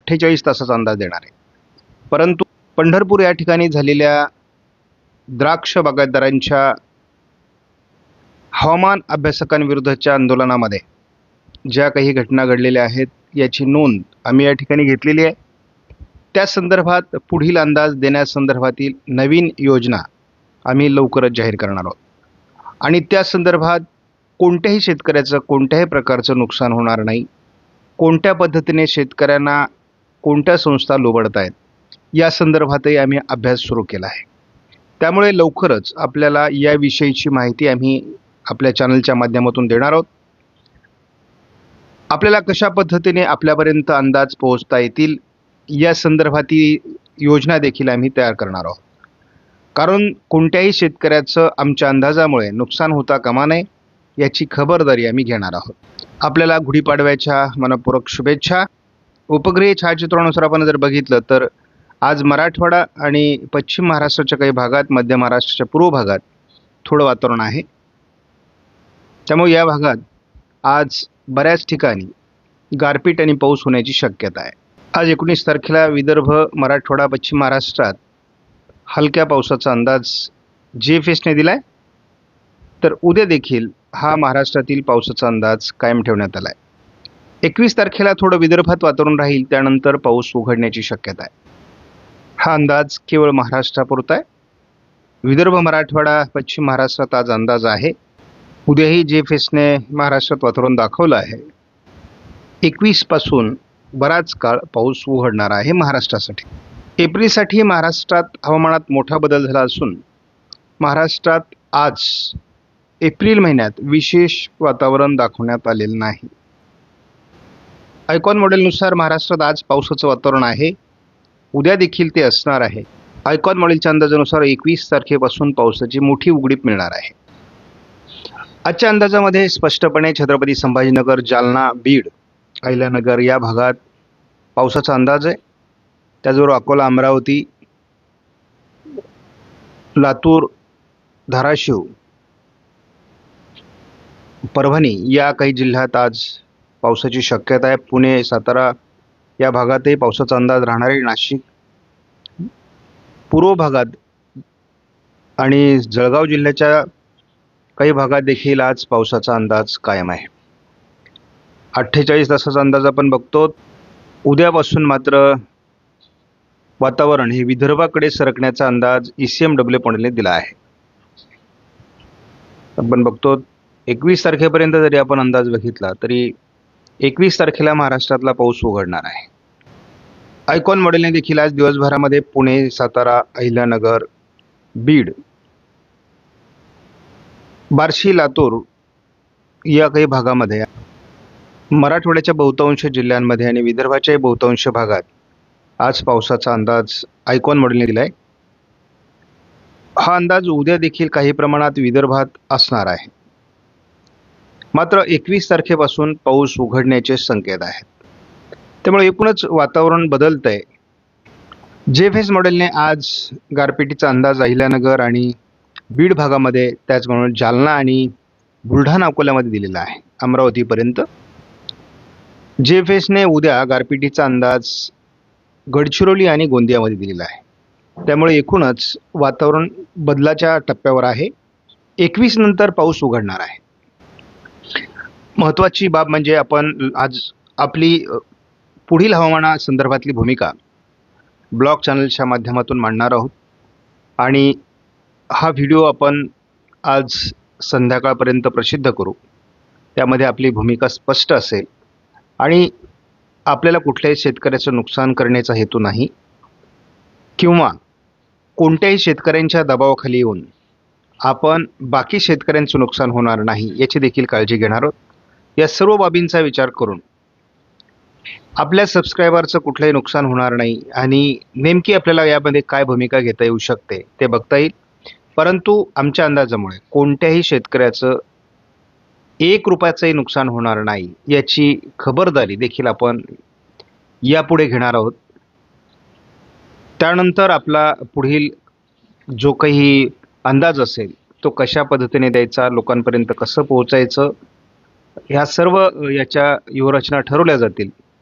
48 तासाचा अंदाज देणार आहे. परंतु पंढरपूर या ठिकाणी झालेल्या द्राक्ष बागायतदारांच्या हवामान अभ्यासकांविरुद्धच्या आंदोलनामध्ये ज्या काही घटना घडलेल्या आहेत याची नोंद आम्ही या ठिकाणी घेतलेली आहे. त्या संदर्भात पुढील अंदाज देण्यासंदर्भातील नवीन योजना आम्ही लवकरच जाहीर करणार आहोत आणि त्या संदर्भात कोणत्याही शेतकऱ्याचं कोणत्याही प्रकारचं नुकसान होणार नाही, कोणत्या पद्धतीने शेतकऱ्यांना कोणत्या संस्था लुबाडत आहेत या संदर्भातही आम्ही अभ्यास सुरू केला आहे. त्यामुळे लवकरच आपल्याला याविषयीची माहिती आम्ही आपल्या चॅनलच्या माध्यमातून देणार आहोत. आपल्याला कशा पद्धतीने आपल्यापर्यंत अंदाज पोहोचता येतील या संदर्भातील योजना देखील आम्ही तयार करणार आहोत. कारण कोणत्याही शेतकऱ्याचं आमच्या अंदाजामुळे नुकसान होता कामा नये याची खबरदारी आम्ही घेणार आहोत. आपल्याला गुढीपाडव्याच्या मनपूर्वक शुभेच्छा. उपग्रह छायाचित्रानुसार आपण जर बघितलं तर आज मराठवाडा आणि पश्चिम महाराष्ट्राच्या काही भागात, मध्य महाराष्ट्राच्या पूर्व भागात थोडं वातावरण आहे. त्यामुळे या भागात आज बऱ्याच ठिकाणी गारपीट आणि पाऊस होण्याची शक्यता आहे. आज 19 तारखेला विदर्भ, मराठवाडा, पश्चिम महाराष्ट्रात हलक्या पावसाचा अंदाज GFSने दिला आहे. तर उद्या देखील हा महाराष्ट्रातील पावसाचा अंदाज कायम ठेवण्यात आला आहे. 21 तारखेला थोडं विदर्भात वातावरण राहील, त्यानंतर पाऊस उघडण्याची शक्यता आहे. हा अंदाज केवळ महाराष्ट्रापुरता आहे. विदर्भ, मराठवाडा, पश्चिम महाराष्ट्रात आज अंदाज आहे. उद्याही GFSने महाराष्ट्रात वातावरण दाखवलं आहे. 21 पासून बराच काळ पाऊस उघडणार आहे महाराष्ट्रासाठी. एप्रिलसाठी महाराष्ट्रात हवामानात मोठा बदल झाला असून महाराष्ट्रात आज एप्रिल महिन्यात विशेष वातावरण दाखवण्यात आलेलं नाही. आयकॉन मॉडेलनुसार महाराष्ट्रात आज पावसाचं वातावरण आहे. उद्या देखील ते असणार आहे. आयकॉन मॉडेलच्या अंदाजानुसार 21 तारखेपासून पावसाची मोठी उघडीप मिळणार आहे. आजच्या अंदाजामध्ये स्पष्टपणे छत्रपती संभाजीनगर, जालना, बीड, अहिल्यानगर या भागात पावसाचा अंदाज आहे. त्याचबरोबर अकोला, अमरावती, लातूर, धाराशिव, परभणी या काही जिल्ह्यात आज पावसाची शक्यता आहे. पुणे, सातारा या भागातही पावसाचा अंदाज राहणार आहे. नाशिक, पूर्व भागात आणि जळगाव जिल्ह्याच्या काही भागात देखील आज पावसाचा अंदाज कायम आहे. 48 तासाचा अंदाज आपण बघतो. उद्यापासून मात्र वातावरण हे विदर्भाकडे सरकण्याचा अंदाज ECMW मॉडेलने दिला आहे. आपण बघतो 21 तारखेपर्यंत जरी आपण अंदाज बघितला तरी 21 तारखेला महाराष्ट्रातला पाऊस उघडणार आहे. आयकॉन मॉडेलने देखील आज दिवसभरामध्ये पुणे, सातारा, अहिल्यानगर, बीड, बार्शी, लातूर या काही भागामध्ये, मराठवाड्याच्या बहुतांश जिल्ह्यांमध्ये आणि विदर्भाच्याही बहुतांश भागात आज पावसाचा अंदाज आयकॉन मॉडेलने दिला आहे. हा अंदाज उद्या देखील काही प्रमाणात विदर्भात असणार आहे. मात्र 21 तारखेपासून पाऊस उघडण्याचे संकेत आहेत. त्यामुळे एकूणच वातावरण बदलतंय. GFS मॉडेलने आज गारपिटीचा अंदाज अहिल्यानगर आणि बीड भागामध्ये, त्याचबरोबर जालना आणि बुलढाणा, अकोल्यामध्ये दिलेला आहे अमरावतीपर्यंत. GFSने उद्या गारपिटीचा अंदाज गडचिरोली आणि गोंदियामध्ये दिलेला आहे. त्यामुळे एकूणच वातावरण बदलाच्या टप्प्यावर आहे. 21 नंतर पाऊस उघडणार आहे. महत्त्वाची बाब म्हणजे आपण आज आपली पुढील हवामानासंदर्भातली भूमिका ब्लॉग चॅनलच्या माध्यमातून मांडणार आहोत आणि हा व्हिडिओ आपण आज संध्याकाळपर्यंत प्रसिद्ध करू. त्यामध्ये आपली भूमिका स्पष्ट असेल आणि आपल्याला कुठल्याही शेतकऱ्याचं नुकसान करण्याचा हेतू नाही किंवा कोणत्याही शेतकऱ्यांच्या दबावाखाली येऊन आपण बाकी शेतकऱ्यांचं नुकसान होणार नाही याची देखील काळजी घेणार आहोत. या सर्व बाबींचा विचार करून आपल्या सबस्क्रायबरचं कुठलंही नुकसान होणार नाही आणि नेमकी आपल्याला यामध्ये काय भूमिका घेता येऊ शकते ते बघता येईल. परंतु आमच्या अंदाजामुळे कोणत्याही शेतकऱ्याचं 1 रुपयाचंही नुकसान होणार नाही याची खबरदारी देखील आपण यापुढे घेणार आहोत. त्यानंतर आपला पुढील जो काही अंदाज असेल तो कशा पद्धतीने द्यायचा, लोकांपर्यंत कसं पोहोचायचं, ह्या सर्व याच्या व्यूहरचना ठरवल्या जातील.